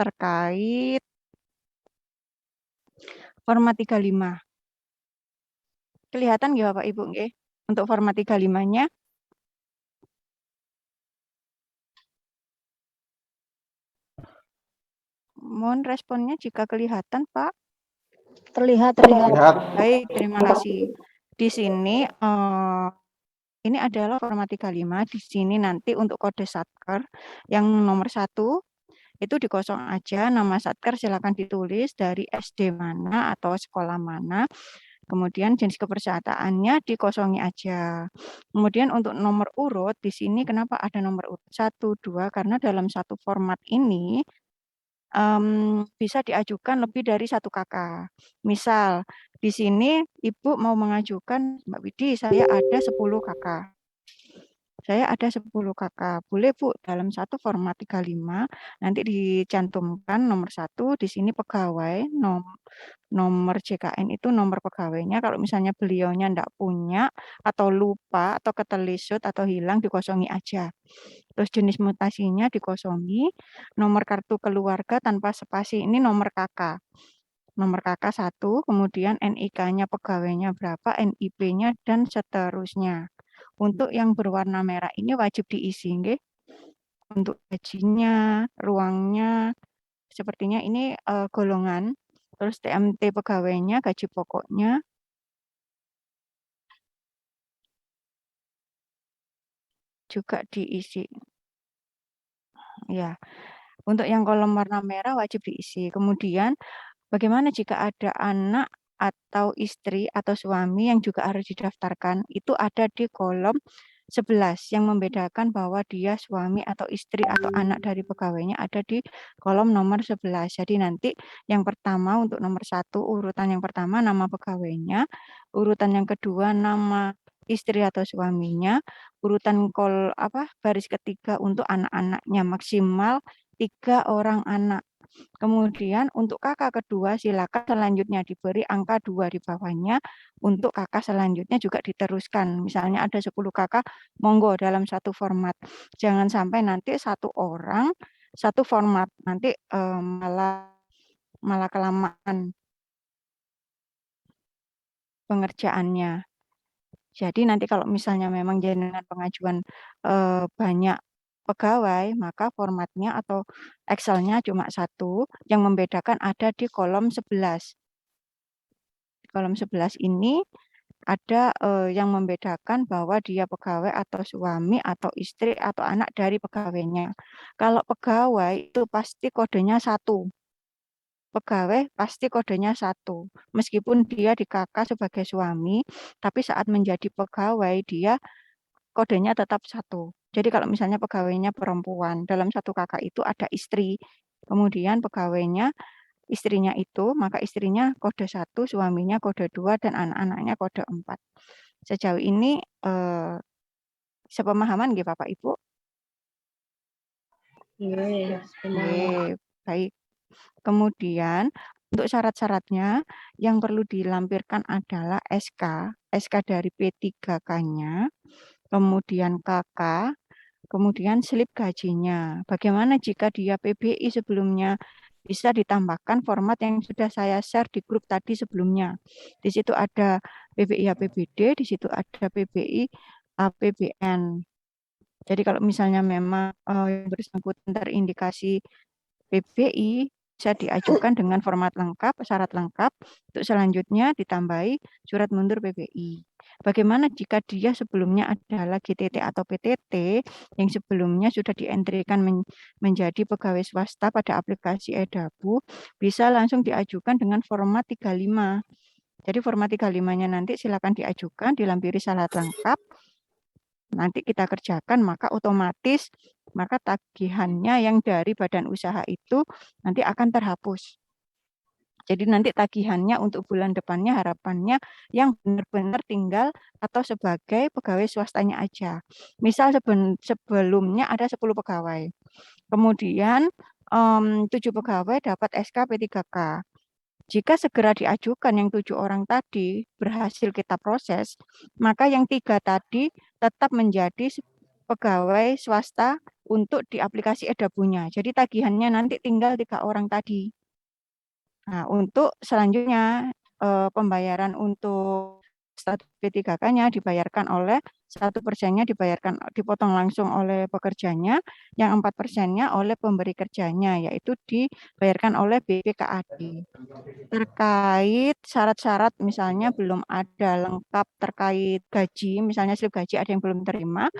terkait format 35. Kelihatan nggih Bapak Ibu nggih? Untuk format 35-nya. Mohon responnya jika kelihatan, Pak. Terlihat. Baik, terima kasih. Di sini ini adalah format 35. Di sini nanti untuk kode satker yang nomor 1 itu dikosong aja. Nama satker silakan ditulis dari SD mana atau sekolah mana. Kemudian jenis kepesertaannya dikosongi aja. Kemudian untuk nomor urut di sini kenapa ada nomor urut 1, 2? Karena dalam satu format ini bisa diajukan lebih dari satu kakak. Misal di sini Ibu mau mengajukan, Mbak Widi, saya ada 10 kakak. Saya ada 10 kakak. Boleh Bu, dalam satu format 35 nanti dicantumkan nomor 1 di sini pegawai, nomor JKN itu nomor pegawainya. Kalau misalnya beliaunya enggak punya atau lupa atau ketelisut atau hilang dikosongi aja. Terus jenis mutasinya dikosongi, nomor kartu keluarga tanpa spasi ini nomor kakak. Nomor kakak 1, kemudian NIK-nya pegawainya berapa, NIP-nya dan seterusnya. Untuk yang berwarna merah ini wajib diisi, nggih. Untuk gajinya, ruangnya, sepertinya ini golongan. Terus TMT pegawainya, gaji pokoknya. Juga diisi. Ya. Untuk yang kolom warna merah wajib diisi. Kemudian bagaimana jika ada anak atau istri atau suami yang juga harus didaftarkan? Itu ada di kolom 11 yang membedakan bahwa dia suami atau istri atau anak dari pegawainya ada di kolom nomor 11. Jadi nanti yang pertama untuk nomor 1 urutan yang pertama nama pegawainya, urutan yang kedua nama istri atau suaminya, urutan baris ketiga untuk anak-anaknya maksimal 3 orang anak. Kemudian untuk kakak kedua silakan selanjutnya diberi angka 2 di bawahnya. Untuk kakak selanjutnya juga diteruskan. Misalnya ada 10 kakak, monggo dalam satu format. Jangan sampai nanti satu orang, satu format. Nanti malah kelamaan pengerjaannya. Jadi nanti kalau misalnya memang jenengan pengajuan banyak pegawai, maka formatnya atau Excel-nya cuma 1, yang membedakan ada di kolom 11. Kolom 11 ini ada yang membedakan bahwa dia pegawai atau suami atau istri atau anak dari pegawainya. Kalau pegawai itu pasti kodenya 1. Pegawai pasti kodenya 1. Meskipun dia di KK sebagai suami, tapi saat menjadi pegawai dia kodenya tetap 1. Jadi kalau misalnya pegawainya perempuan, dalam satu kakak itu ada istri, kemudian pegawainya istrinya itu, maka istrinya kode 1, suaminya kode 2, dan anak-anaknya kode 4. Sejauh ini sepemahaman nggih Bapak Ibu? Iya, baik. Kemudian untuk syarat-syaratnya yang perlu dilampirkan adalah SK dari P3K-nya, kemudian KK, kemudian slip gajinya. Bagaimana jika dia PBI sebelumnya? Bisa ditambahkan format yang sudah saya share di grup tadi sebelumnya. Di situ ada PBI APBD, di situ ada PBI APBN. Jadi kalau misalnya memang yang bersangkutan terindikasi PBI bisa diajukan dengan format lengkap, syarat lengkap. Untuk selanjutnya ditambahi surat mundur PBI. Bagaimana jika dia sebelumnya adalah GTT atau PTT yang sebelumnya sudah dientrikan menjadi pegawai swasta pada aplikasi eDabu, bisa langsung diajukan dengan format 35. Jadi format 35-nya nanti silakan diajukan, dilampiri syarat lengkap. Nanti kita kerjakan, maka otomatis maka tagihannya yang dari badan usaha itu nanti akan terhapus. Jadi nanti tagihannya untuk bulan depannya harapannya yang benar-benar tinggal atau sebagai pegawai swastanya aja. Misal sebelumnya ada 10 pegawai. Kemudian 7 pegawai dapat SK P3K. Jika segera diajukan yang 7 orang tadi berhasil kita proses, maka yang 3 tadi tetap menjadi pegawai swasta untuk di aplikasi edapunya. Jadi tagihannya nanti tinggal 3 orang tadi. Nah, untuk selanjutnya pembayaran untuk status P3K-nya dibayarkan oleh 1%-nya dipotong langsung oleh pekerjanya, yang 4%-nya oleh pemberi kerjanya, yaitu dibayarkan oleh BPKAD. Terkait syarat-syarat misalnya belum ada lengkap terkait gaji, misalnya slip gaji ada yang belum terima,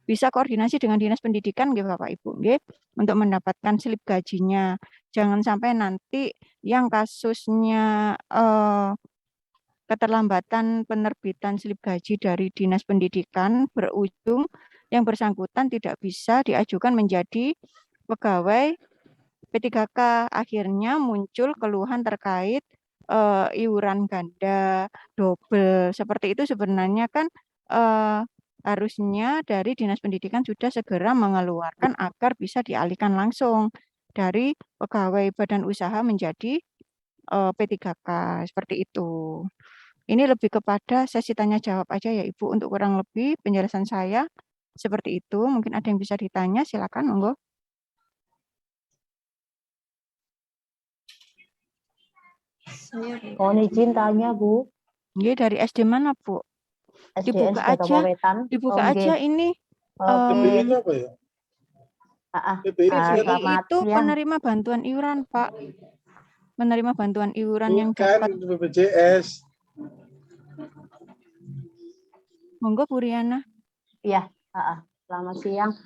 bisa koordinasi dengan Dinas Pendidikan nggih Bapak Ibu nggih untuk mendapatkan slip gajinya. Jangan sampai nanti yang kasusnya keterlambatan penerbitan slip gaji dari Dinas Pendidikan berujung yang bersangkutan tidak bisa diajukan menjadi pegawai P3K. Akhirnya muncul keluhan terkait iuran ganda, double. Seperti itu sebenarnya kan harusnya dari Dinas Pendidikan sudah segera mengeluarkan agar bisa dialihkan langsung dari pegawai badan usaha menjadi P3K. Seperti itu. Ini lebih kepada sesi tanya jawab aja ya Ibu, untuk kurang lebih penjelasan saya seperti itu. Mungkin ada yang bisa ditanya, silakan monggo. Mohon izin tanya, Bu. Nggih, dari SD mana, Bu? SDN Dibuka Sedato aja, Wetan. dibuka Oh, aja nggih. ini. Oke. PBI itu apa ya? PBI itu PBI selamat itu siang. penerima bantuan iuran, Pak. Menerima bantuan iuran yang bukan dapat. itu BPJS. Monggo Bu Riana. Iya, selamat siang.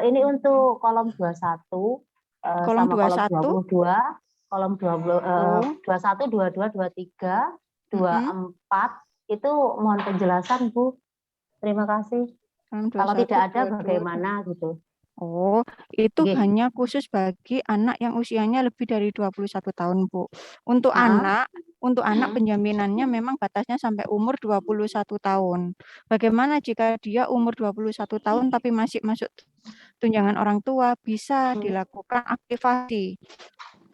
Ini untuk kolom 21 Kolom sama 21. kolom 20, Oh. 21, 22, 23, 24 itu mohon penjelasan, Bu. Terima kasih. Kolom 21, Kalau tidak ada 22. bagaimana gitu. Oh, itu Nggih. hanya khusus bagi anak yang usianya lebih dari 21 tahun, Bu. Untuk anak penjaminannya memang batasnya sampai umur 21 tahun. Bagaimana jika dia umur 21 tahun tapi masih masuk tunjangan orang tua? Bisa dilakukan aktivasi.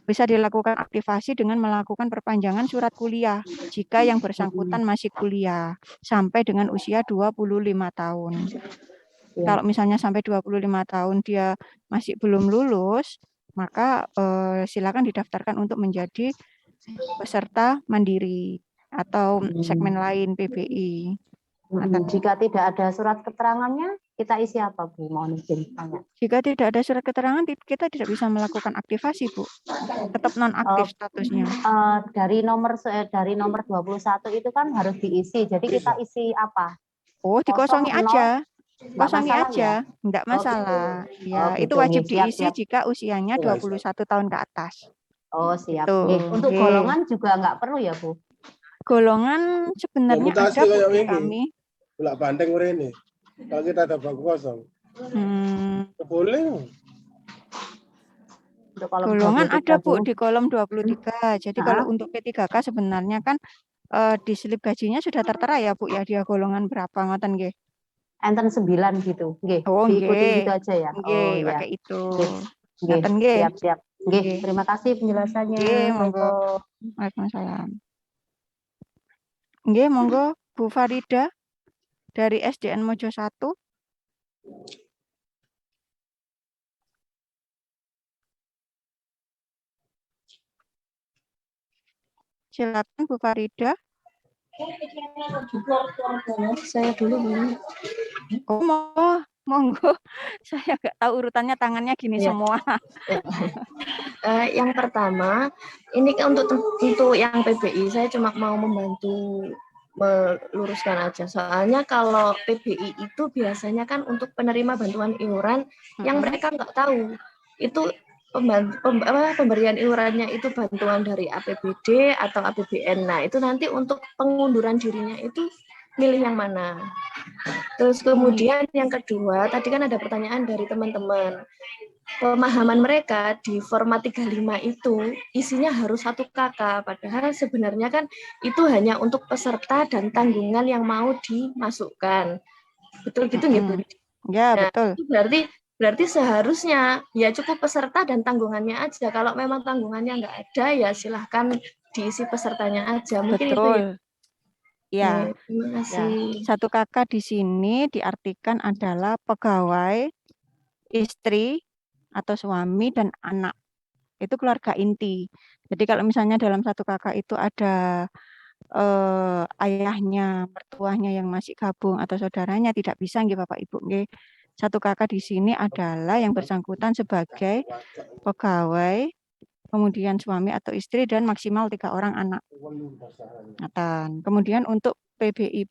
Bisa dilakukan aktivasi dengan melakukan perpanjangan surat kuliah jika yang bersangkutan masih kuliah sampai dengan usia 25 tahun. Ya. Kalau misalnya sampai 25 tahun dia masih belum lulus, maka silakan didaftarkan untuk menjadi peserta mandiri atau segmen lain PBI. Jika tidak ada surat keterangannya, kita isi apa, Bu? Mohon izin tanya. Jika tidak ada surat keterangan, kita tidak bisa melakukan aktivasi, Bu. Tetap nonaktif statusnya. Dari nomor 21 itu kan harus diisi. Jadi kita isi apa? Oh, dikosongi aja. Kosongi aja, ya? enggak masalah. Ya, gitu. itu wajib Siap, diisi siap. jika usianya 21 tahun ke atas. Oh, siap. Tuh, Untuk golongan juga enggak perlu ya, Bu? Golongan sebenarnya ada Bu di kami. Bolak bandeng ini. Kalau kita ada bangku kosong. Boleh. Golongan ada Bu di kolom 23. Jadi kalau untuk P3K sebenarnya kan di slip gajinya sudah tertera ya Bu ya, dia golongan berapa ngoten nggih. Enten 9 gitu, nggih. Oh, diikuti gitu aja ya. Nggih, pakai itu. Nggih. Siap. Nggih, terima kasih penjelasannya. Nggih, monggo. Waalaikumsalam. Nggih, monggo Bu Farida dari SDN Mojo 1. Silakan Bu Farida. Saya dulu. Oh, monggo. Saya nggak tahu urutannya, tangannya gini semua. Yang pertama, ini untuk yang PBI, saya cuma mau membantu meluruskan aja. Soalnya kalau PBI itu biasanya kan untuk penerima bantuan iuran yang mereka nggak tahu. Itu pemberian iurannya itu bantuan dari APBD atau APBN. Nah, itu nanti untuk pengunduran dirinya itu milih yang mana. Terus kemudian yang kedua, tadi kan ada pertanyaan dari teman-teman. Pemahaman mereka di format 35 itu isinya harus 1 KK, padahal sebenarnya kan itu hanya untuk peserta dan tanggungan yang mau dimasukkan. Betul gitu nggih, Bu? Ya, nah, betul. Itu berarti seharusnya ya cukup peserta dan tanggungannya aja. Kalau memang tanggungannya nggak ada, ya silahkan diisi pesertanya aja. Mungkin betul. Itu ya. Ya. Terima kasih. 1 KK di sini diartikan adalah pegawai istri atau suami dan anak. Itu keluarga inti. Jadi kalau misalnya dalam satu kakak itu ada ayahnya, mertuanya yang masih gabung atau saudaranya, tidak bisa nggih Bapak Ibu nggih. Satu kakak di sini adalah yang bersangkutan sebagai pegawai, kemudian suami atau istri dan maksimal 3 orang anak. Kemudian untuk PBI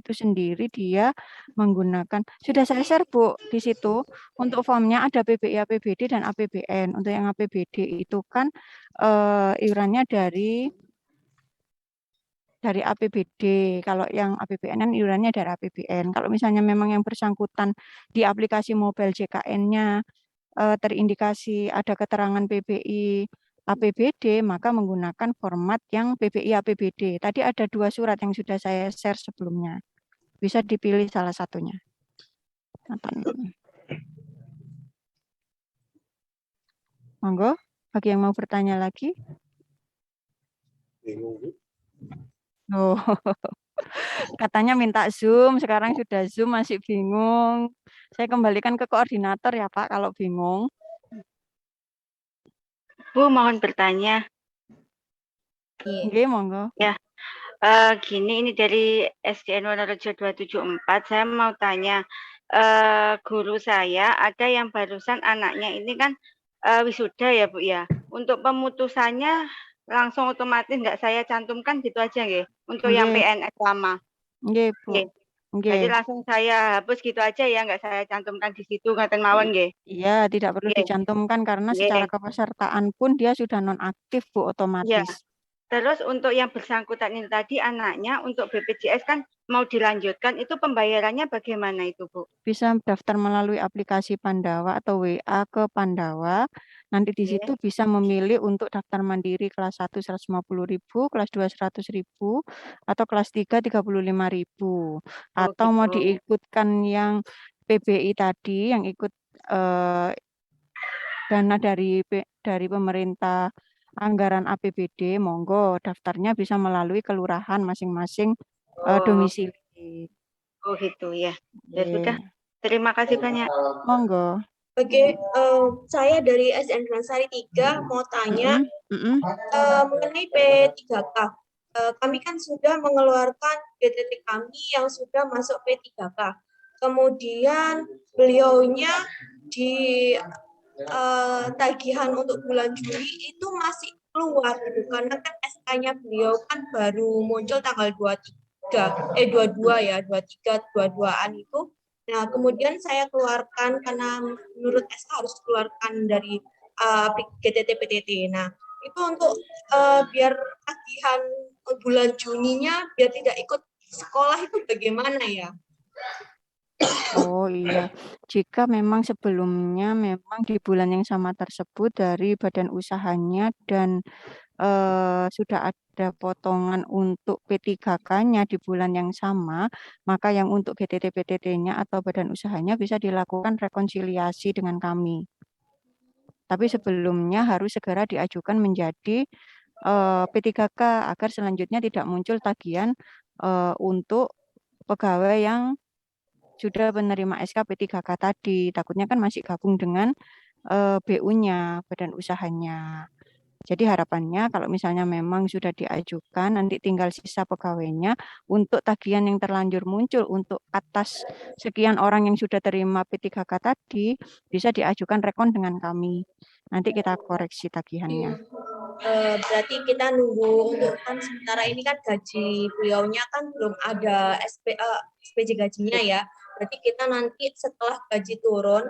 itu sendiri dia menggunakan, sudah saya share Bu di situ, untuk formnya ada PBI, APBD dan APBN. Untuk yang APBD itu kan iurannya dari APBD. Kalau yang APBN kan iurannya dari APBN. Kalau misalnya memang yang bersangkutan di aplikasi mobile JKN-nya terindikasi ada keterangan PBI APBD, maka menggunakan format yang PBI APBD. Tadi ada 2 surat yang sudah saya share sebelumnya. Bisa dipilih salah satunya. Monggo, bagi yang mau bertanya lagi. Bingung. Oh, katanya minta Zoom, sekarang sudah Zoom masih bingung. Saya kembalikan ke koordinator ya Pak kalau bingung. Bu, mohon bertanya. Oke, monggo. Ya, gini, ini dari SDN Wonorejo 274. Saya mau tanya, guru saya ada yang barusan anaknya ini kan wisuda ya Bu ya. Untuk pemutusannya langsung otomatis nggak saya cantumkan gitu aja nggih. Untuk yang PNS lama. Nggih, Bu. Nggih. Nggih. Jadi langsung saya hapus gitu aja ya, nggak saya cantumkan di situ ngaten mawon nggih. Iya, tidak perlu Nggih. dicantumkan karena Nggih. secara kepesertaan pun dia sudah nonaktif Bu, Ya. otomatis. Terus untuk yang bersangkutan ini tadi anaknya untuk BPJS kan mau dilanjutkan, itu pembayarannya bagaimana itu Bu? Bisa daftar melalui aplikasi Pandawa atau WA ke Pandawa. Nanti di situ bisa memilih untuk daftar mandiri kelas 1 150.000, kelas 2 100.000, atau kelas 3 35.000. Atau mau diikutkan yang PBI tadi, yang ikut dana dari pemerintah anggaran APBD, monggo daftarnya bisa melalui kelurahan masing-masing domisili. Oh gitu ya. Ya sudah. Terima kasih banyak. Monggo. Oke, saya dari SN Sari 3 mau tanya mengenai P3K. Kami kan sudah mengeluarkan GTT kami yang sudah masuk P3K. Kemudian beliaunya di tagihan untuk bulan Juli itu masih keluar gitu, karena kan SK-nya beliau kan baru muncul tanggal 22 ya, 23, 22-an itu. Nah, kemudian saya keluarkan karena menurut SK harus keluarkan dari GTT PTT. Nah, itu untuk biar tagihan bulan Juninya biar tidak ikut sekolah itu bagaimana ya? Oh iya, jika memang sebelumnya memang di bulan yang sama tersebut dari badan usahanya dan sudah ada potongan untuk P3K-nya di bulan yang sama, maka yang untuk GTT PTT-nya atau badan usahanya bisa dilakukan rekonsiliasi dengan kami. Tapi sebelumnya harus segera diajukan menjadi P3K agar selanjutnya tidak muncul tagihan untuk pegawai yang sudah menerima SK P3K tadi. Takutnya kan masih gabung dengan BU-nya, badan usahanya. Jadi harapannya kalau misalnya memang sudah diajukan, nanti tinggal sisa pegawainya untuk tagihan yang terlanjur muncul untuk atas sekian orang yang sudah terima P3K tadi, bisa diajukan rekon dengan kami. Nanti kita koreksi tagihannya. Berarti kita nunggu untuk kan sementara ini kan gaji beliaunya kan belum ada SPJ gajinya ya. Berarti kita nanti setelah gaji turun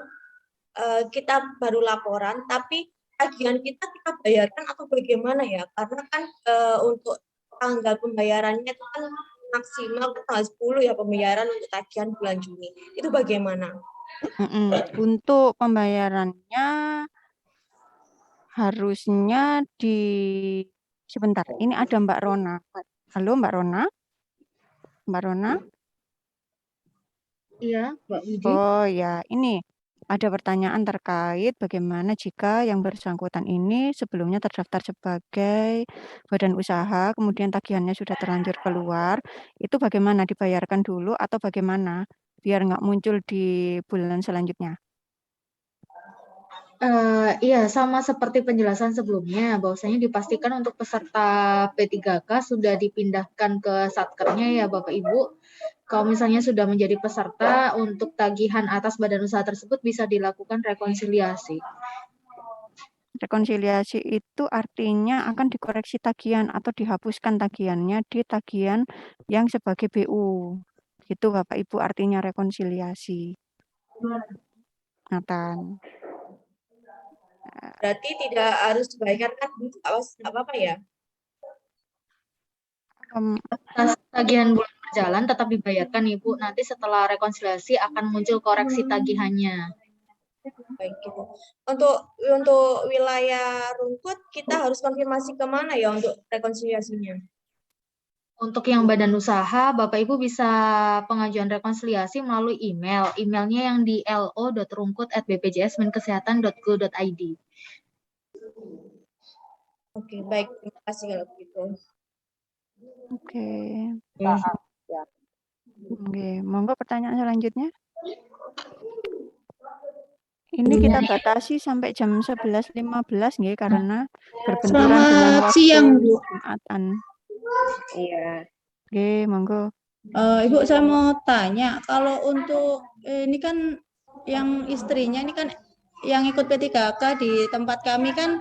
kita baru laporan, tapi tagihan kita bayarkan atau bagaimana ya? Karena kan untuk tanggal pembayarannya itu kan maksimal tanggal 10 ya pembayaran untuk tagihan bulan Juni. Itu bagaimana? Untuk pembayarannya harusnya sebentar, ini ada Mbak Rona. Halo Mbak Rona? Mbak Rona? Iya, Mbak Budi. Oh ya, ini ada pertanyaan terkait bagaimana jika yang bersangkutan ini sebelumnya terdaftar sebagai badan usaha, kemudian tagihannya sudah terlanjur keluar, itu bagaimana, dibayarkan dulu atau bagaimana biar nggak muncul di bulan selanjutnya? Iya, sama seperti penjelasan sebelumnya, bahwasanya dipastikan untuk peserta P3K sudah dipindahkan ke satkernya ya Bapak Ibu. Kalau misalnya sudah menjadi peserta, untuk tagihan atas badan usaha tersebut bisa dilakukan rekonsiliasi. Rekonsiliasi itu artinya akan dikoreksi tagihan atau dihapuskan tagihannya di tagihan yang sebagai BU. Itu Bapak Ibu artinya rekonsiliasi. Nathan. Berarti tidak harus dibayarkan apa ya? Atas tagihan bulan berjalan tetap dibayarkan Ibu. Nanti setelah rekonsiliasi akan muncul koreksi tagihannya. Baik gitu. Untuk wilayah Rungkut kita harus konfirmasi kemana ya untuk rekonsiliasinya? Untuk yang badan usaha, Bapak Ibu bisa pengajuan rekonsiliasi melalui email. Emailnya yang di lo.rungkut@bpjsmenkesehatan.go.id. Oke, baik. Terima kasih kalau begitu. Oke. Ya. Oke, monggo pertanyaan selanjutnya. Ini kita batasi sampai jam 11.15 nggih karena berbenturan dengan Selamat waktu siang, Bu. Jumatan. Iya. Oke, monggo. Ibu, saya mau tanya, kalau untuk ini kan yang istrinya ini kan yang ikut P3K di tempat kami kan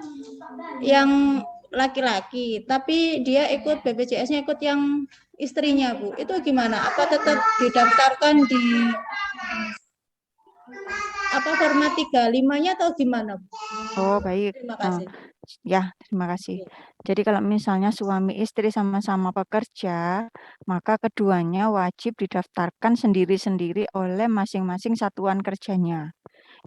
yang laki-laki, tapi dia ikut BPJS-nya ikut yang istrinya, Bu. Itu gimana? Apa tetap didaftarkan di format 35-nya atau gimana, Bu? Oh, baik. Terima kasih. Ya, terima kasih. Jadi kalau misalnya suami istri sama-sama pekerja, maka keduanya wajib didaftarkan sendiri-sendiri oleh masing-masing satuan kerjanya.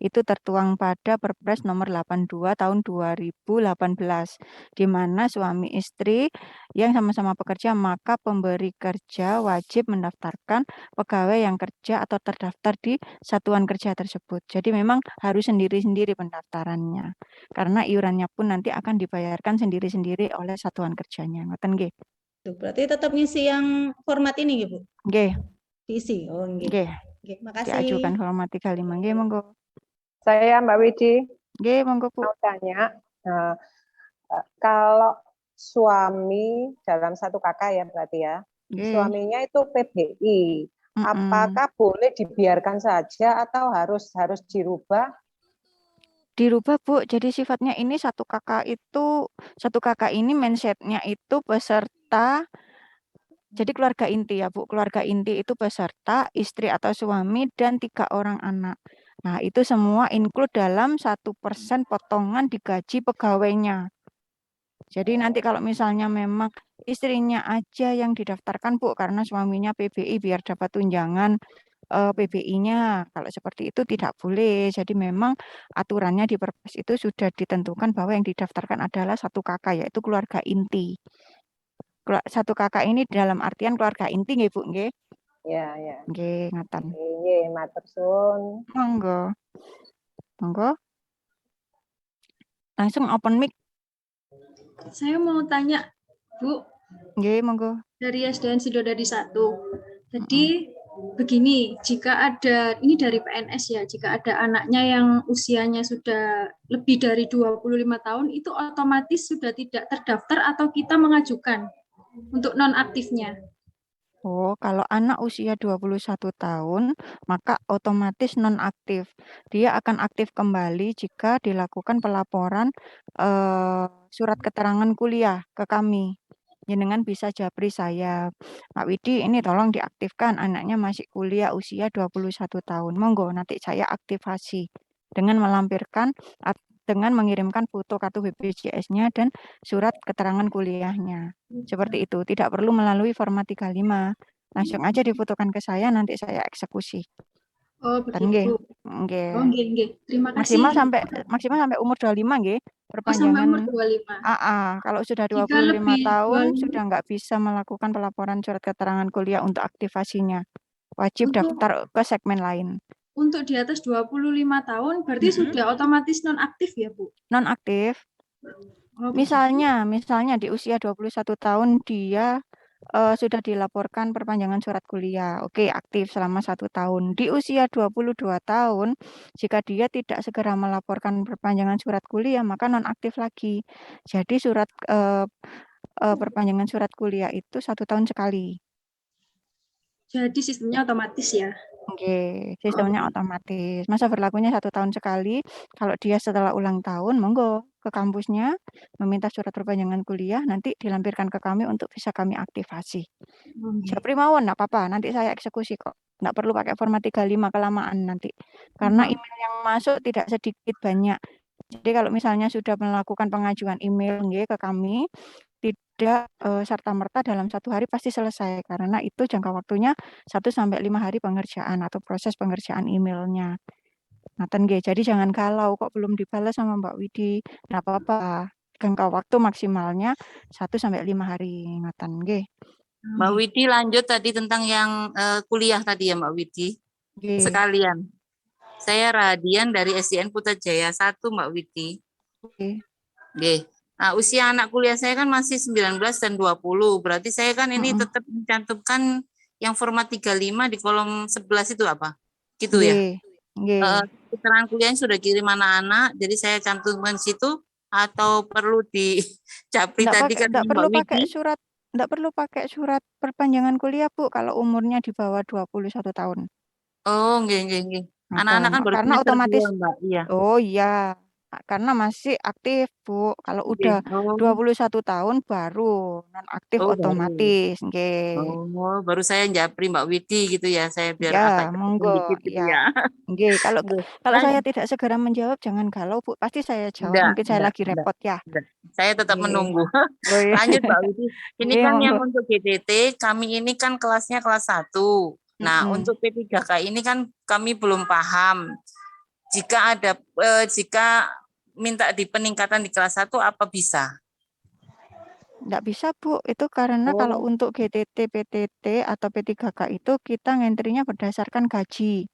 Itu tertuang pada Perpres nomor 82 tahun 2018, di mana suami istri yang sama-sama bekerja, maka pemberi kerja wajib mendaftarkan pegawai yang kerja atau terdaftar di satuan kerja tersebut. Jadi memang harus sendiri-sendiri pendaftarannya, karena iurannya pun nanti akan dibayarkan sendiri-sendiri oleh satuan kerjanya. Ngoten nggih? Berarti tetap ngisi yang format ini, Bu? Nggih. Diisi. Oh, nggih. Nggih. Oke, makasih. Diajukan format 35. Nggih, monggo. Saya Mbak Widi Nggih, monggo Bu. mau tanya, kalau suami dalam satu kakak ya berarti ya, Nggih. suaminya itu PBI, apakah boleh dibiarkan saja atau harus dirubah? Dirubah Bu, jadi sifatnya ini satu kakak ini mindsetnya itu peserta, jadi keluarga inti ya Bu, keluarga inti itu peserta, istri atau suami, dan 3 orang anak. Nah itu semua include dalam 1% potongan di gaji pegawainya. Jadi nanti kalau misalnya memang istrinya aja yang didaftarkan Bu, karena suaminya PBI biar dapat tunjangan PBI-nya. Kalau seperti itu tidak boleh. Jadi memang aturannya di Perpres itu sudah ditentukan bahwa yang didaftarkan adalah satu kakak, yaitu keluarga inti. Satu kakak ini dalam artian keluarga inti nggih Bu nggih? Ya, ya. Nggih, ngaten. Nggih, matur suwun. Monggo. Monggo. Langsung open mic. Saya mau tanya, Bu. Nggih, monggo. Dari SDN Sidodadi 1. Jadi begini, jika ada, ini dari PNS ya, jika ada anaknya yang usianya sudah lebih dari 25 tahun, itu otomatis sudah tidak terdaftar atau kita mengajukan untuk non-aktifnya? Oh, kalau anak usia 21 tahun, maka otomatis non-aktif. Dia akan aktif kembali jika dilakukan pelaporan surat keterangan kuliah ke kami. Jenengan bisa japri saya, Pak Widi, ini tolong diaktifkan, anaknya masih kuliah usia 21 tahun. Monggo, nanti saya aktifasi dengan melampirkan, dengan mengirimkan foto kartu BPJS-nya dan surat keterangan kuliahnya. Seperti itu, tidak perlu melalui format 35. Langsung aja difotokan ke saya, nanti saya eksekusi. Oh, begitu. Nggih. Oh, nggih. Terima kasih. Maksimal sampai umur 25 nggih. Perpanjangan. Sampai umur 25. Kalau sudah 25 tahun sudah nggak bisa melakukan pelaporan surat keterangan kuliah untuk aktivasinya. Wajib daftar ke segmen lain. Untuk di atas 25 tahun berarti sudah otomatis non-aktif ya, Bu? Non-aktif. Misalnya di usia 21 tahun dia sudah dilaporkan perpanjangan surat kuliah. Oke, aktif selama 1 tahun. Di usia 22 tahun, jika dia tidak segera melaporkan perpanjangan surat kuliah, maka nonaktif lagi. Jadi perpanjangan surat kuliah itu 1 tahun sekali. Jadi sistemnya otomatis ya. Oke, sistemnya otomatis. Masa berlakunya 1 tahun sekali. Kalau dia setelah ulang tahun, monggo ke kampusnya meminta surat perpanjangan kuliah, nanti dilampirkan ke kami untuk bisa kami aktifasi. Japri mawon, nggak apa-apa. Nanti saya eksekusi kok. Nggak perlu pakai format 35 kelamaan nanti. Karena email yang masuk tidak sedikit banyak. Jadi kalau misalnya sudah melakukan pengajuan email nggih, ke kami, tidak serta-merta dalam 1 hari pasti selesai. Karena itu jangka waktunya 1 sampai 5 hari pengerjaan atau proses pengerjaan emailnya. Ngaten nggih. Jadi jangan galau kok belum dibalas sama Mbak Widi. Nggak apa-apa. Jangka waktu maksimalnya 1 sampai 5 hari. Ngaten nggih. Mbak Widi lanjut tadi tentang yang kuliah tadi ya Mbak Widi. Nggih. Sekalian. Saya Radian dari SDN Putrajaya 1 Mbak Widi. Oke. Nggih. Nah, usia anak kuliah saya kan masih 19 dan 20. Berarti saya kan ini tetap mencantumkan yang format 35 di kolom 11 itu apa? Gitu ya? Nggih. Keterangan kuliahnya sudah kirim anak-anak, jadi saya cantumkan situ atau perlu di Japri tadi kan Nggak Mbak perlu Widi? pakai surat, nggak perlu pakai surat perpanjangan kuliah, Bu, kalau umurnya di bawah 21 tahun. Oh, nggih. Anak-anak kan baru Karena semester otomatis 2, Mbak. Iya. Oh iya, karena masih aktif, Bu. Kalau udah 21 tahun baru nonaktif Oh, baru. otomatis, nggih. Oh, baru saya Japri Mbak Widi gitu ya, saya biar Ya, agak cepat monggo, dikit gitu ya. ya. Nggih, kalau Nggih. saya tidak segera menjawab jangan galau, Bu. Pasti saya jawab, mungkin saya lagi repot ya. Saya tetap Nggih. menunggu. Oh, iya. Lanjut Mbak Widi. Ini Nggih, kan yang monggo. untuk GTT, kami ini kan kelasnya kelas 1. Nah, untuk P3K ini kan kami belum paham. Jika ada jika minta di peningkatan di kelas 1 apa bisa? Nggak bisa, Bu. Itu karena kalau untuk GTT, PTT, atau P3K itu kita ngentrinya berdasarkan gaji.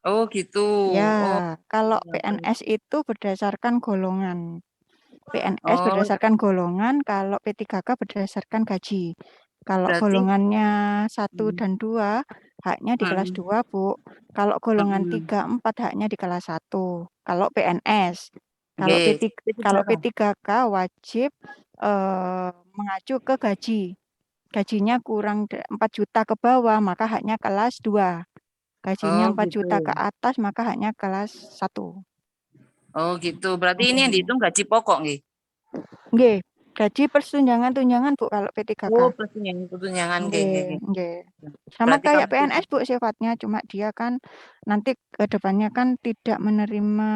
Oh, gitu. Ya, kalau PNS itu berdasarkan golongan. PNS Oh. berdasarkan golongan, kalau P3K berdasarkan gaji. Kalau Berarti- golongannya 1 dan 2, haknya di kelas 2, Bu. Kalau golongan 3, 4, haknya di kelas 1. Kalau PNS. Kalau P3K wajib mengacu ke gaji. Gajinya kurang 4 juta ke bawah, maka haknya kelas 2. Gajinya 4 juta ke atas, maka haknya kelas 1. Oh, gitu. Berarti ini yang dihitung gaji pokok nggih? Nggih, gaji plus tunjangan-tunjangan, Bu, kalau P3K. Oh, plus tunjangan nggih. Sama Berarti kayak kalau PNS, Bu, sifatnya. Cuma dia kan nanti ke depannya kan tidak menerima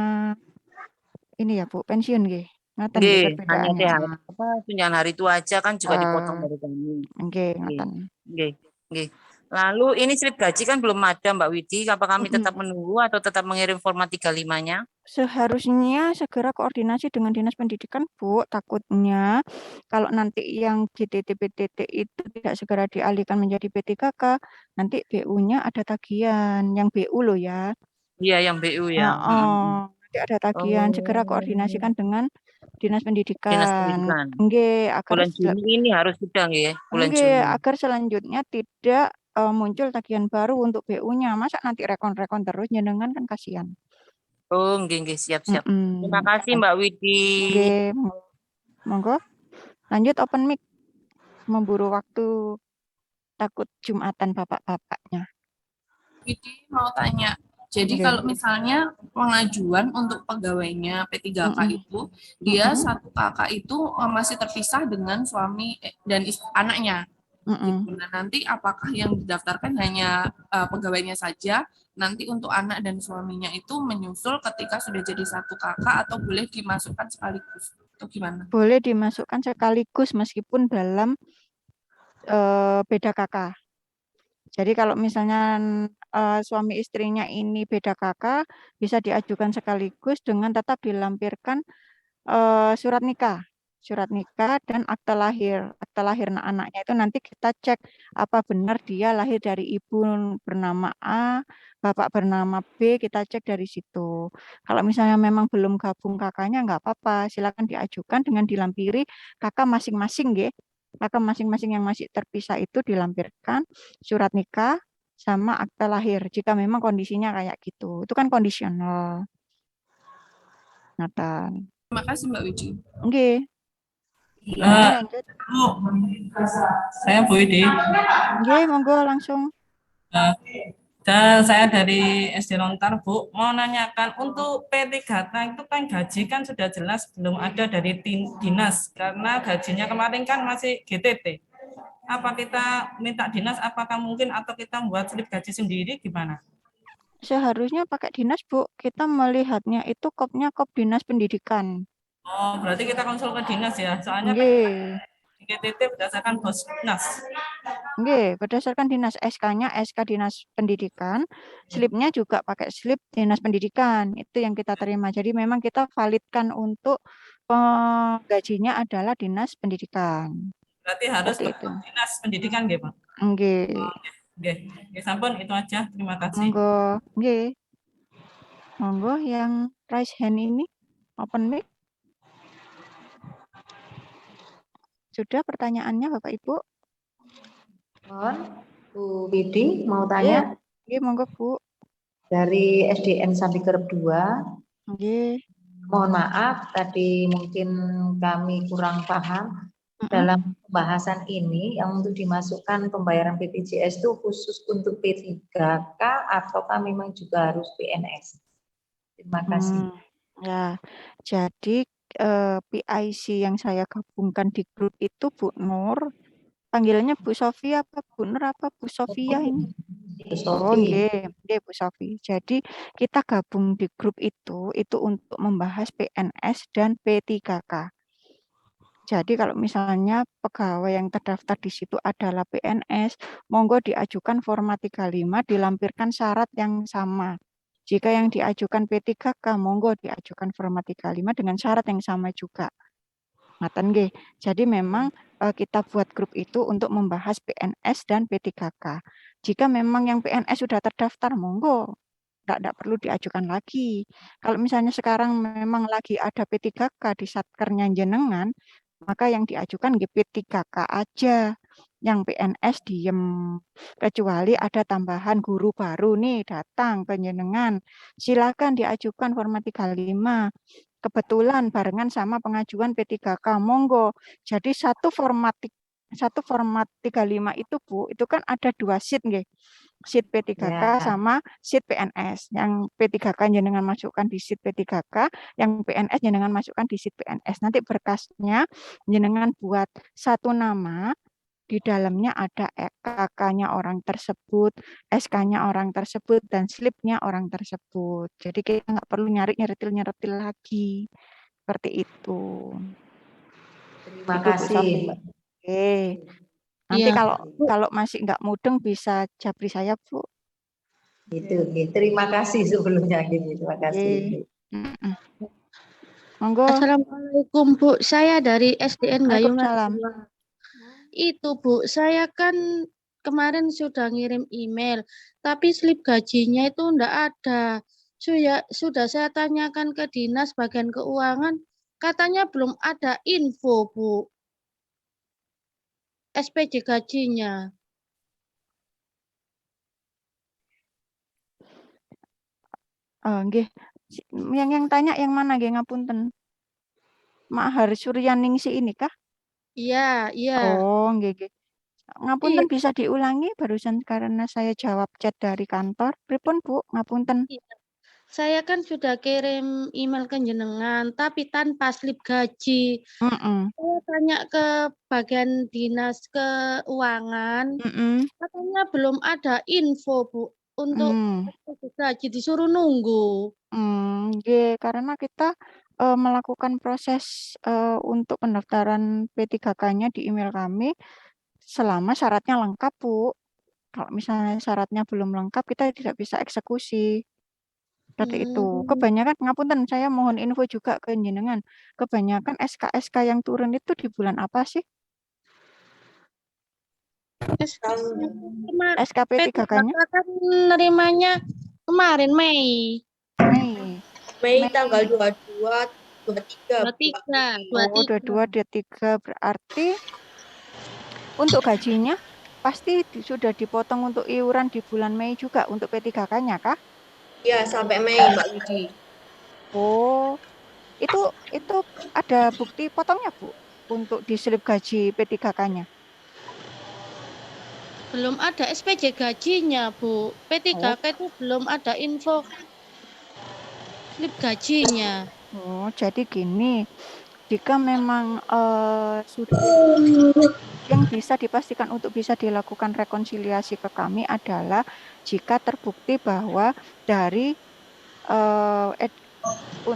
ini ya, Bu, pensiun nggih. Ngaten nggih hanya perbedaannya. tunjangan hari tua aja kan juga dipotong dari kami. Nggih, ngaten. Nggih. Lalu ini slip gaji kan belum ada Mbak Widi, apa kami tetap menunggu atau tetap mengirim format 35-nya? Seharusnya segera koordinasi dengan Dinas Pendidikan, Bu. Takutnya kalau nanti yang GTT, PTT itu tidak segera dialihkan menjadi P3K, nanti BU-nya ada tagihan, yang BU loh ya. Iya, yang BU ya. Nanti ada tagihan, segera koordinasikan dengan Dinas Pendidikan. Dinas Pendidikan. Nggih, agar Bulan Juni ini harus sudah nggih ya, bulan nggih, Juni. agar selanjutnya tidak muncul tagihan baru untuk BU-nya. Masa nanti rekon-rekon terus jenengan kan kasihan. Oh, nggih, siap. Terima kasih Mbak Widi. Nggih, monggo. Lanjut open mic. Memburu waktu, takut Jumatan bapak-bapaknya. Widi mau tanya. Jadi kalau misalnya pengajuan untuk pegawainya P3K itu, dia satu kakak itu masih terpisah dengan suami dan anaknya. Gitu. Nah, nanti apakah yang didaftarkan hanya pegawainya saja, nanti untuk anak dan suaminya itu menyusul ketika sudah jadi satu kakak atau boleh dimasukkan sekaligus? Atau gimana? Boleh dimasukkan sekaligus meskipun dalam beda kakak. Jadi kalau misalnya suami istrinya ini beda kakak, bisa diajukan sekaligus dengan tetap dilampirkan surat nikah dan akte lahir. Akte lahir anaknya itu nanti kita cek apa benar dia lahir dari ibu bernama A, bapak bernama B, kita cek dari situ. Kalau misalnya memang belum gabung kakaknya, nggak apa-apa, silakan diajukan dengan dilampiri kakak masing-masing, nggih. Kakak masing-masing yang masih terpisah itu dilampirkan surat nikah sama akta lahir. Jika memang kondisinya kayak gitu. Itu kan kondisional. Nathan. Terima kasih Mbak Wiji. Nggih. Lanjut. Saya Bu Idi. Nggih, monggo langsung. Dan saya dari SD Lontar, Bu, mau nanyakan untuk P3K itu kan gaji kan sudah jelas belum ada dari dinas karena gajinya kemarin kan masih GTT. Apa kita minta dinas, apakah mungkin atau kita buat slip gaji sendiri gimana? Seharusnya pakai dinas, Bu. Kita melihatnya itu kopnya kop dinas pendidikan. Oh, berarti kita konsul ke dinas ya. Soalnya Nggih. GTT berdasarkan bos dinas. Nggih, berdasarkan dinas SK-nya SK Dinas Pendidikan, slipnya juga pakai slip Dinas Pendidikan. Itu yang kita terima. Jadi memang kita validkan untuk gajinya adalah Dinas Pendidikan. Berarti harus itu. Dinas Pendidikan nggih, Pak? Nggih. Nggih, sampun itu aja. Terima kasih. Monggo, nggih. Monggo yang raise hand ini open mic. Sudah pertanyaannya Bapak Ibu? Bu Widi mau tanya? Nggih, monggo Bu. Dari SDN Sambikerep 2. Nggih. Mohon maaf tadi mungkin kami kurang paham dalam pembahasan ini yang untuk dimasukkan pembayaran BPJS itu khusus untuk P3K ataukah memang juga harus PNS? Terima kasih. Ya, jadi PIC yang saya gabungkan di grup itu Bu Nur, panggilannya Bu Sofi apa Bu Nur apa Bu Sofia ini? Bu Sofi. Oh, nggih Bu Sofi. Jadi kita gabung di grup itu untuk membahas PNS dan P3K. Jadi kalau misalnya pegawai yang terdaftar di situ adalah PNS, monggo diajukan format 35, dilampirkan syarat yang sama. Jika yang diajukan P3K, monggo diajukan format 35 dengan syarat yang sama juga. Ngaten nggih. Jadi memang kita buat grup itu untuk membahas PNS dan P3K. Jika memang yang PNS sudah terdaftar, monggo. Tidak perlu diajukan lagi. Kalau misalnya sekarang memang lagi ada P3K di satkernya jenengan, maka yang diajukan P3K aja. Yang PNS diem. Kecuali ada tambahan guru baru nih datang ke jenengan. Silakan diajukan format 35. Kebetulan barengan sama pengajuan P3K, monggo. Jadi satu format 35 itu Bu, itu kan ada 2 sheet nggih. Sheet P3K sama sheet PNS. Yang P3K jenengan masukkan di sheet P3K, yang PNS jenengan masukkan di sheet PNS. Nanti berkasnya jenengan buat satu nama, di dalamnya ada KK-nya orang tersebut, SK-nya orang tersebut, dan slip-nya orang tersebut. Jadi kita nggak perlu nyari-nyertil lagi. Seperti itu. Terima kasih. Oke. Nanti kalau masih nggak mudeng bisa japri saya, Bu. Gitu. Terima kasih sebelumnya. Terima kasih. Monggo. Assalamualaikum Bu, saya dari SDN Gayungan. Waalaikumsalam. Itu Bu, saya kan kemarin sudah ngirim email, tapi slip gajinya itu enggak ada. Sudah saya tanyakan ke Dinas Bagian Keuangan, katanya belum ada info Bu. SPJ gajinya. Nggih. Yang tanya yang mana nggih ngapunten? Mahar Suryaningsi ini kah? Iya. Oh, nggih. Ngapunten bisa diulangi barusan karena saya jawab chat dari kantor. Pripun Bu, ngapunten. Saya kan sudah kirim email ke jenengan, tapi tanpa slip gaji. Saya tanya ke bagian dinas keuangan, katanya belum ada info Bu untuk gaji, disuruh nunggu. Nggih, karena kita melakukan proses untuk pendaftaran P3K-nya di email kami selama syaratnya lengkap, Bu. Kalau misalnya syaratnya belum lengkap, kita tidak bisa eksekusi. Seperti itu. Kebanyakan, ngapunten, saya mohon info juga ke jenengan. Kebanyakan SK yang turun itu di bulan apa sih? SK P3K-nya? Kan nerimanya kemarin Mei tanggal 22, 23. 23. Oh, 22, 23 berarti Untuk gajinya pasti sudah dipotong untuk iuran di bulan Mei juga untuk P3K-nya kah? Ya, sampai Mei, Mbak Widi. Oh, itu ada bukti potongnya, Bu, untuk di slip gaji P3K-nya? Belum ada SPJ gajinya, Bu. P3K itu belum ada info slip gajinya. Oh, jadi gini, jika memang sudah yang bisa dipastikan untuk bisa dilakukan rekonsiliasi ke kami adalah jika terbukti bahwa dari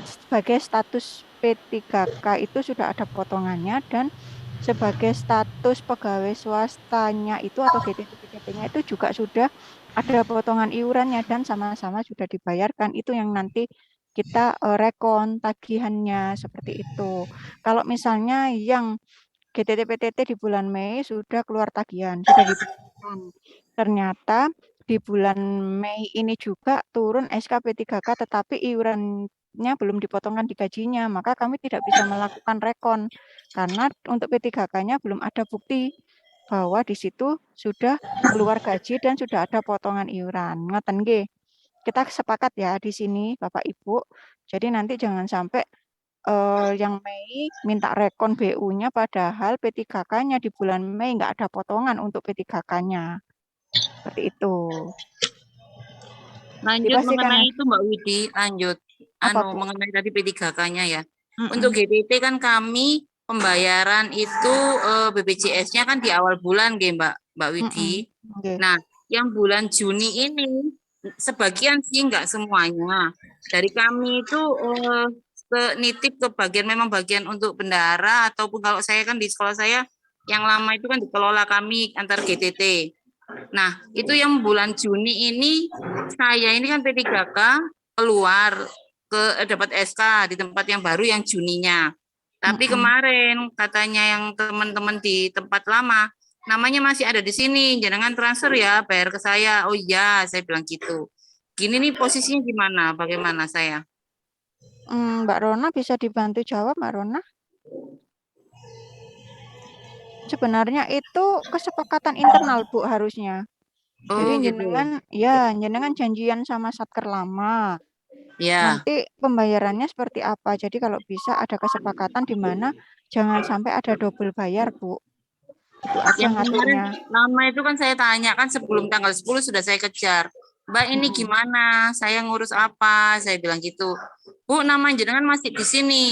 sebagai status P3K itu sudah ada potongannya dan sebagai status pegawai swastanya itu atau GTP-nya itu juga sudah ada potongan iurannya dan sama-sama sudah dibayarkan. Itu yang nanti kita rekon tagihannya seperti itu. Kalau misalnya yang GTT-PTT di bulan Mei sudah keluar tagihan, sudah dibayarkan. Ternyata di bulan Mei ini juga turun SK P3K tetapi iurannya belum dipotongkan di gajinya, maka kami tidak bisa melakukan rekon karena untuk P3K-nya belum ada bukti bahwa di situ sudah keluar gaji dan sudah ada potongan iuran. Ngoten nggih. Kita sepakat ya di sini Bapak Ibu. Jadi nanti jangan sampai yang Mei minta rekon BU-nya padahal P3K-nya di bulan Mei nggak ada potongan untuk P3K-nya. Seperti itu. Lanjut Dipastikan mengenai itu Mbak Widi, lanjut. Mengenai tadi P3K-nya ya. Untuk GTT kan kami pembayaran itu BPJS-nya kan di awal bulan Mbak Widi. Nah, yang bulan Juni ini sebagian sih enggak semuanya. Dari kami itu nitip ke bagian memang bagian untuk bendahara ataupun kalau saya kan di sekolah saya yang lama itu kan dikelola kami antar GTT. Nah, itu yang bulan Juni ini saya ini kan P3K keluar dapat SK di tempat yang baru yang Juninya. Tapi kemarin katanya yang teman-teman di tempat lama namanya masih ada di sini, jangan transfer ya, bayar ke saya. Oh iya, saya bilang gitu. Gini nih posisinya gimana? Bagaimana saya? Mbak Rona bisa dibantu jawab, Mbak Rona? Sebenarnya itu kesepakatan internal, Bu, harusnya. Jadi gitu. jenengan janjian sama Satker lama. Ya. Nanti pembayarannya seperti apa. Jadi kalau bisa ada kesepakatan di mana jangan sampai ada double bayar, Bu. Itu aja Yang kemarin ngaturnya. lama itu kan saya tanya kan sebelum tanggal 10 sudah saya kejar. Mbak ini gimana? Saya ngurus apa? Saya bilang gitu. Bu, nama jenengan masih di sini.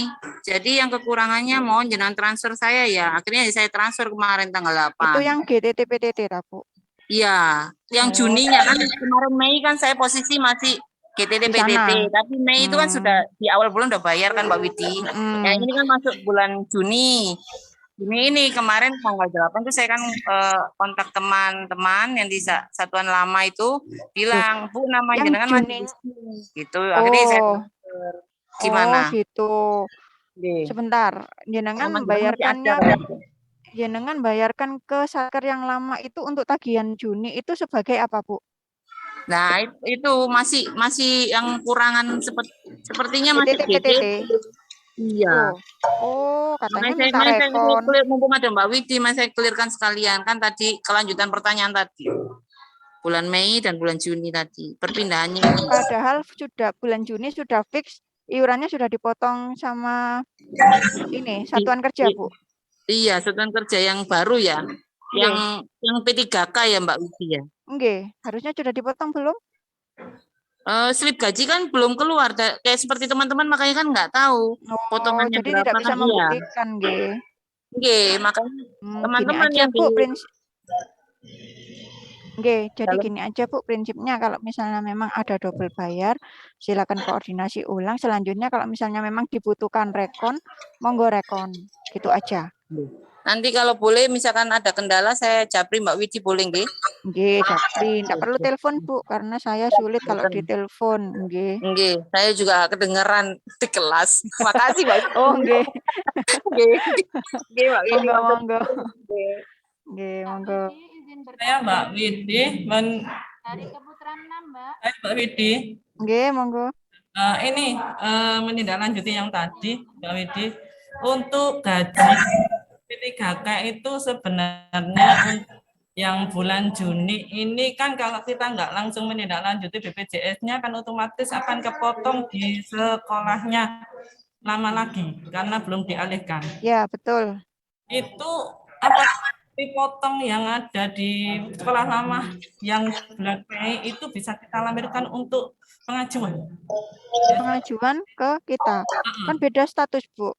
Jadi yang kekurangannya mohon jenengan transfer saya ya. Akhirnya saya transfer kemarin tanggal 8. Itu yang GTT-PTT, Bu? Iya, yang Juninya kan kemarin Mei kan saya posisi masih GTT-PTT. Tapi Mei itu kan sudah di awal bulan udah bayar kan Mbak Widi. Ya ini kan masuk bulan Juni. Ini kemarin tanggal 8 tuh saya kan kontak teman-teman yang di satuan lama itu bilang, Bu nama jenengan masih di sini. Gitu. Akhirnya saya gimana? Oh gitu. Sebentar, jenengan bayarkan ke Satker yang lama itu untuk tagihan Juni itu sebagai apa, Bu? Nah, itu masih yang kurangan sepertinya masih PTT. Iya. Oh, katanya minta rekon. Mumpung ada Mbak Widi, saya clearkan sekalian. Kan tadi kelanjutan pertanyaan tadi. Bulan Mei dan bulan Juni tadi. Perpindahannya. Padahal sudah bulan Juni sudah fix, iurannya sudah dipotong sama ini, satuan kerja, Bu. Iya, satuan kerja yang baru ya. Yang P3K ya Mbak Widi ya. Enggak, harusnya sudah dipotong belum? Slip gaji kan belum keluar kayak seperti teman-teman makanya kan nggak tahu potongannya jadi berapa tidak bisa kan membuktikan makanya teman-teman yang jadi gini aja Bu prinsipnya kalau misalnya memang ada double bayar silakan koordinasi ulang selanjutnya kalau misalnya memang dibutuhkan rekon monggo rekon gitu aja. Nanti kalau boleh misalkan ada kendala saya japri Mbak Widi boleh nggih? Nggih, japri. Enggak perlu telepon, Bu, karena saya sulit kalau ditelepon, nggih. Nggih, saya juga kedengeran di kelas. Makasih, Mbak. Oh, nggih. Nggih, Mbak Widi. Monggo. Nggih, monggo. Saya Mbak Widi Dari Keputaran 6, Mbak. Mbak Widi. Nggih, monggo. Ini menindaklanjuti yang tadi, Mbak Widi. Untuk gaji P3K itu sebenarnya untuk yang bulan Juni ini kan kalau kita nggak langsung menindaklanjuti BPJS-nya kan otomatis akan kepotong di sekolahnya lama lagi karena belum dialihkan. Ya, betul. Itu apa dipotong yang ada di sekolah lama yang bulan Mei itu bisa kita lampirkan untuk pengajuan. Pengajuan ke kita. Kan beda status, Bu.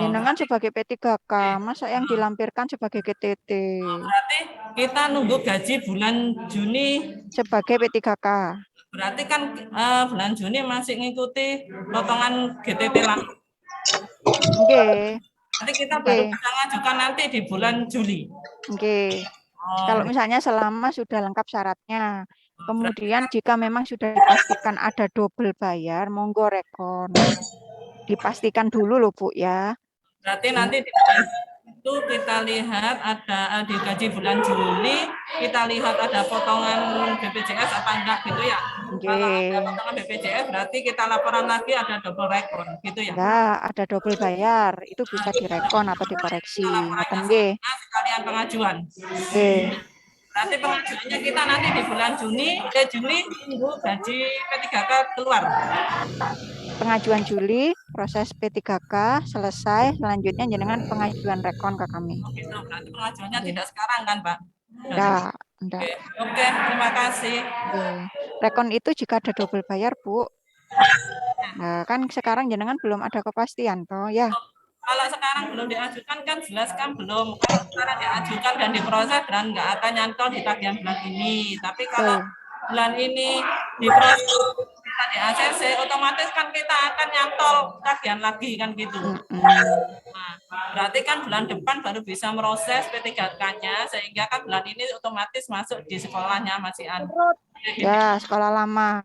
Jenengan sebagai P3K, masa yang dilampirkan sebagai GTT? Berarti kita nunggu gaji bulan Juni sebagai P3K. Berarti kan bulan Juni masih ngikuti potongan GTT lama. Oke. Nanti kita baru bisa ngajukan nanti di bulan Juli. Oke. Kalau misalnya selama sudah lengkap syaratnya. Kemudian jika memang sudah dipastikan ada double bayar, monggo rekon. Dipastikan dulu loh Bu ya. Berarti nanti itu kita lihat ada di gaji bulan Juli, kita lihat ada potongan BPJS apa enggak gitu ya. Kalau ada potongan BPJS berarti kita laporan lagi ada double rekon gitu ya. Ya, ada double bayar, itu bisa direkon atau dikoreksi. Ngoten nggih. Sekalian pengajuan. Oke. Berarti pengajuannya kita nanti di bulan Juli tunggu gaji P3K keluar. Pengajuan Juli, proses P3K selesai, selanjutnya jenengan pengajuan rekon ke kami. Gitu, berarti pengajuannya tidak sekarang kan, Pak? Enggak. Oke, terima kasih. Rekon itu jika ada double bayar, Bu. Nah, kan sekarang jenengan belum ada kepastian toh, ya. Kalau sekarang belum diajukan kan jelas kan belum. Kalau sekarang diajukan dan diproses dan nggak akan nyantol di tagihan bulan ini. Tapi kalau bulan ini diproses kita di ACC, otomatis kan kita akan nyantol tagihan lagi kan gitu. Nah, berarti kan bulan depan baru bisa meroses P3K-nya sehingga kan bulan ini otomatis masuk di sekolahnya Mas Ian. Ya, sekolah lama.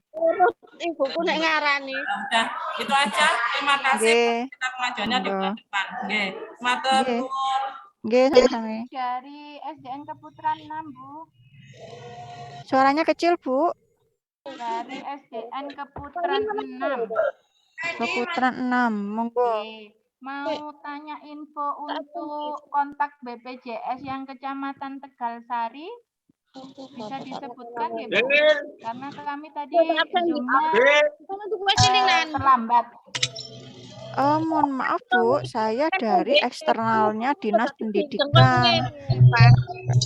Ibuku nek ngarani. Udah, itu aja. Terima kasih. Kita pengajuannya di bulan depan. Nggih. Matur nuwun. Nggih, sama-sama. Dari SDN Keputaran 6, Bu. Suaranya kecil, Bu. Dari SDN Keputaran 6. Keputaran 6, monggo. Mau tanya info untuk kontak BPJS yang Kecamatan Tegalsari. Bisa disebutkan ya, Bu? Karena kami tadi Zoom-nya terlambat. Mohon maaf Bu, saya dari eksternalnya Dinas Pendidikan.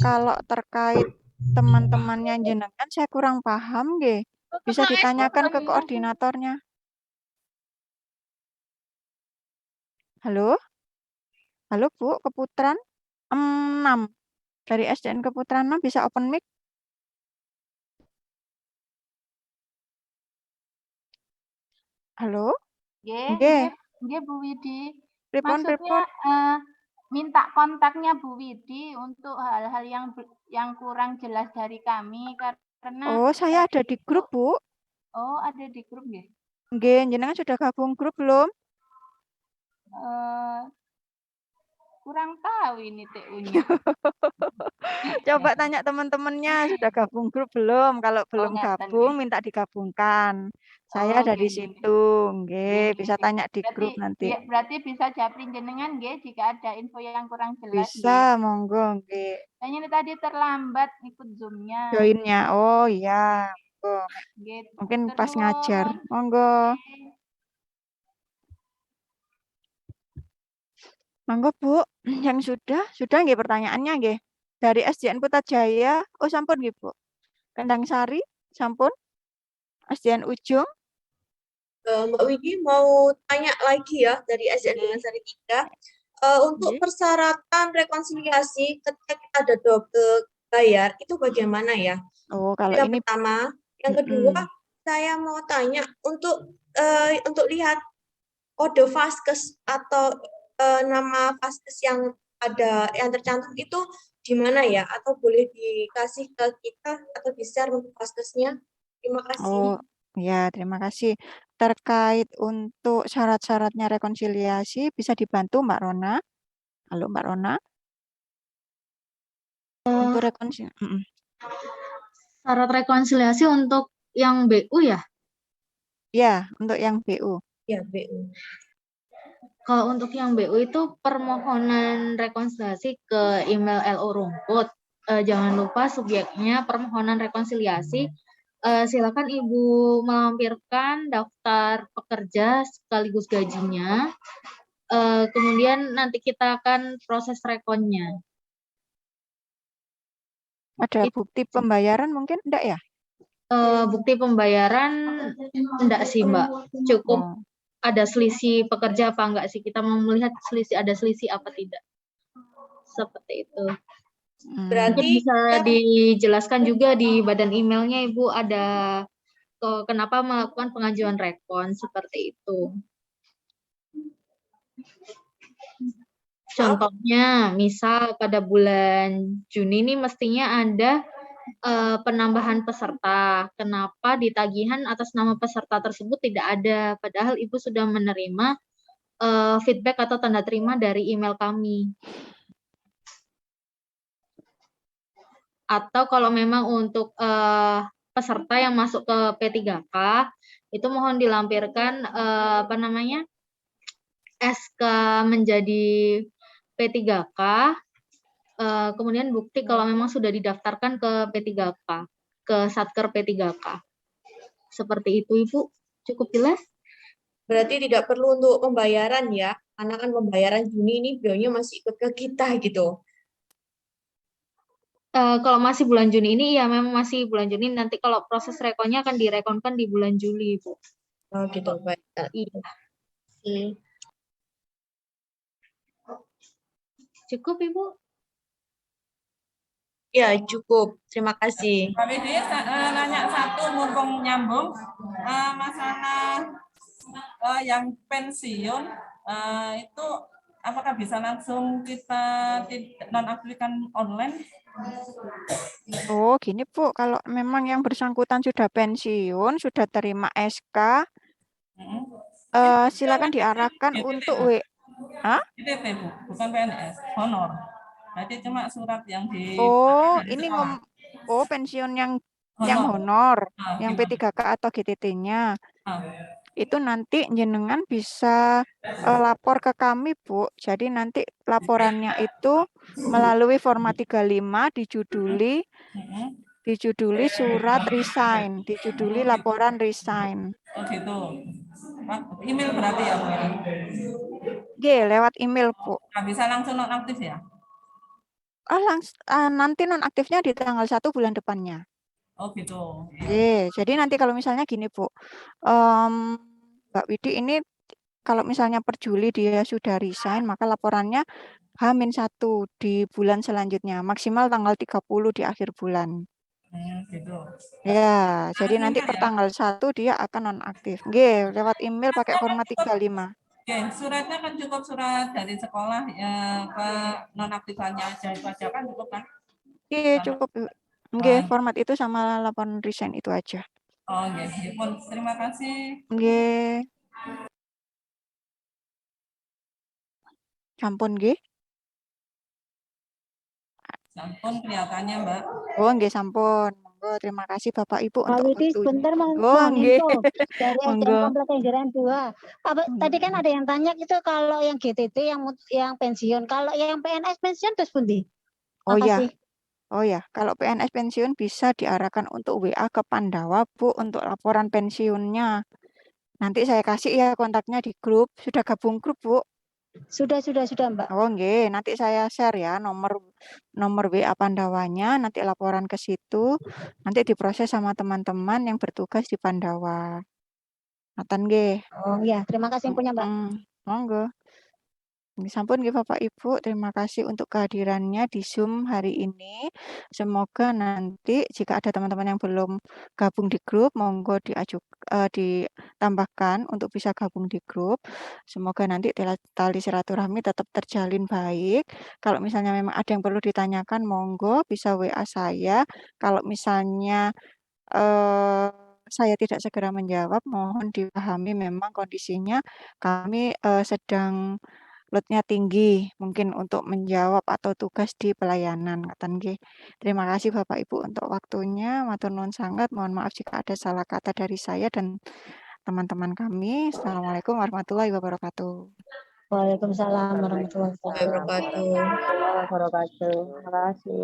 Kalau terkait teman-temannya jenengan saya kurang paham nggih. Bisa ditanyakan ke koordinatornya. Halo? Halo Bu, Keputaran 6. Dari SDN Keputaran 6 bisa open mic? Halo? Nggih, Bu Widi. Maksudnya minta kontaknya Bu Widi untuk hal-hal yang kurang jelas dari kami karena saya ada di grup, Bu. Oh, ada di grup nggih. Nggih, jenengan sudah gabung grup belum? Kurang tahu ini TU-nya. Coba tanya teman-temannya sudah gabung grup belum? Kalau belum gabung minta digabungkan. Saya ada di situ, nggih, bisa tanya di grup nanti. Berarti bisa japri jenengan nggih jika ada info yang kurang jelas. Bisa, monggo nggih. Ini tadi terlambat ikut Zoom-nya. Join-nya. Oh iya, monggo. Mungkin pas ngajar. Monggo. Monggo Bu, yang sudah nggih pertanyaannya nggih. Dari SDN Putrajaya, sampun nggih Bu. Kendang Sari, sampun. SDN Ujung. Mbak Widi mau tanya lagi ya dari SDN Kendang Sari 3. Untuk persyaratan rekonsiliasi ketika kita ada double bayar itu bagaimana ya? Kalau yang ini pertama, yang kedua saya mau tanya untuk lihat kode vaskes atau nama vaskes yang ada yang tercantum itu di mana ya? Atau boleh dikasih ke kita atau di-share untuk vaskesnya? Terima kasih. Ya, terima kasih. Terkait untuk syarat-syaratnya rekonsiliasi bisa dibantu Mbak Rona. Halo Mbak Rona. Untuk rekonsiliasi. Syarat rekonsiliasi untuk yang BU ya? Ya, untuk yang BU. Ya, BU. Kalau untuk yang BU itu permohonan rekonsiliasi ke email LO Rumput. Jangan lupa subjeknya permohonan rekonsiliasi. Silakan Ibu melampirkan daftar pekerja sekaligus gajinya. Kemudian nanti kita akan proses rekonnya. Ada bukti pembayaran mungkin enggak ya? Bukti pembayaran enggak sih Mbak, cukup ada selisih pekerja apa enggak sih, kita mau melihat ada selisih apa tidak, seperti itu. Berarti bisa dijelaskan juga di badan emailnya Ibu ada kenapa melakukan pengajuan rekon seperti itu. Contohnya, misal pada bulan Juni ini mestinya ada penambahan peserta. Kenapa di tagihan atas nama peserta tersebut tidak ada? Padahal Ibu sudah menerima feedback atau tanda terima dari email kami. Atau kalau memang untuk peserta yang masuk ke P3K, itu mohon dilampirkan SK menjadi P3K, kemudian bukti kalau memang sudah didaftarkan ke P3K, ke Satker P3K. Seperti itu, Ibu. Cukup jelas? Berarti tidak perlu untuk pembayaran ya, karena kan pembayaran Juni ini beliaunya masih ikut ke kita gitu. Kalau masih bulan Juni ini, ya memang masih bulan Juni. Nanti kalau proses rekonnya akan direkonkan di bulan Juli, Ibu. Oh gitu, baik. Iya. Cukup, Ibu? Ya, cukup. Terima kasih. Pak Widi, nanya satu, mumpung nyambung, masalah yang pensiun, itu apakah bisa langsung kita nonaktifkan online? Oh, gini Bu, kalau memang yang bersangkutan sudah pensiun, sudah terima SK, silakan diarahkan untuk GTT, Bu, bukan PNS, honor. Jadi cuma surat yang di ini pensiun yang honor, yang P3K atau GTT-nya. Itu nanti jenengan bisa lapor ke kami, Bu. Jadi nanti laporannya itu melalui format 35 dijuduli surat resign, dijuduli laporan resign. Oh gitu. Email berarti ya, Bu? Lewat email, Bu. Nggak bisa langsung nonaktif ya? Nanti nonaktifnya di tanggal 1 bulan depannya. Oh gitu. Jadi nanti kalau misalnya gini, Bu. Mbak Widi ini kalau misalnya per Juli dia sudah resign, maka laporannya H-1 di bulan selanjutnya, maksimal tanggal 30 di akhir bulan. Gitu. Ya, jadi nanti per tanggal 1 dia akan nonaktif. Lewat email pakai format 35. Suratnya kan cukup surat dari sekolah ya, ke nonaktifannya aja itu aja kan cukup kan? Cukup. Format itu sama laporan resign itu aja. Oh, pun terima kasih. Sampun Sampun kelihatannya, Mbak. Oh, sampun. Monggo, terima kasih Bapak Ibu Pak untuk Widi, waktunya. sebentar mohon info dari SDN Komplek Kenjeran 2. Tadi kan ada yang tanya itu kalau yang GTT yang pensiun, kalau yang PNS pensiun terus pundi? Oh ya, kalau PNS pensiun bisa diarahkan untuk WA ke Pandawa, Bu, untuk laporan pensiunnya. Nanti saya kasih ya kontaknya di grup. Sudah gabung grup, Bu? Sudah, Mbak. Oh, nanti saya share ya nomor WA Pandawanya, nanti laporan ke situ, nanti diproses sama teman-teman yang bertugas di Pandawa. Ngoten nggih. Oh ya, terima kasih punya Mbak. Monggo. Sampun nggih Bapak Ibu, terima kasih untuk kehadirannya di Zoom hari ini. Semoga nanti jika ada teman-teman yang belum gabung di grup, monggo ditambahkan untuk bisa gabung di grup. Semoga nanti tali silaturahmi tetap terjalin baik. Kalau misalnya memang ada yang perlu ditanyakan, monggo bisa WA saya. Kalau misalnya saya tidak segera menjawab, mohon dipahami memang kondisinya kami sedang load-nya tinggi mungkin untuk menjawab atau tugas di pelayanan ngoten nggih. Terima kasih Bapak Ibu untuk waktunya, matur nuwun sangat. Mohon maaf jika ada salah kata dari saya dan teman-teman kami. Assalamualaikum warahmatullahi wabarakatuh. Waalaikumsalam warahmatullahi wabarakatuh. Wabarakatuh. Terima kasih.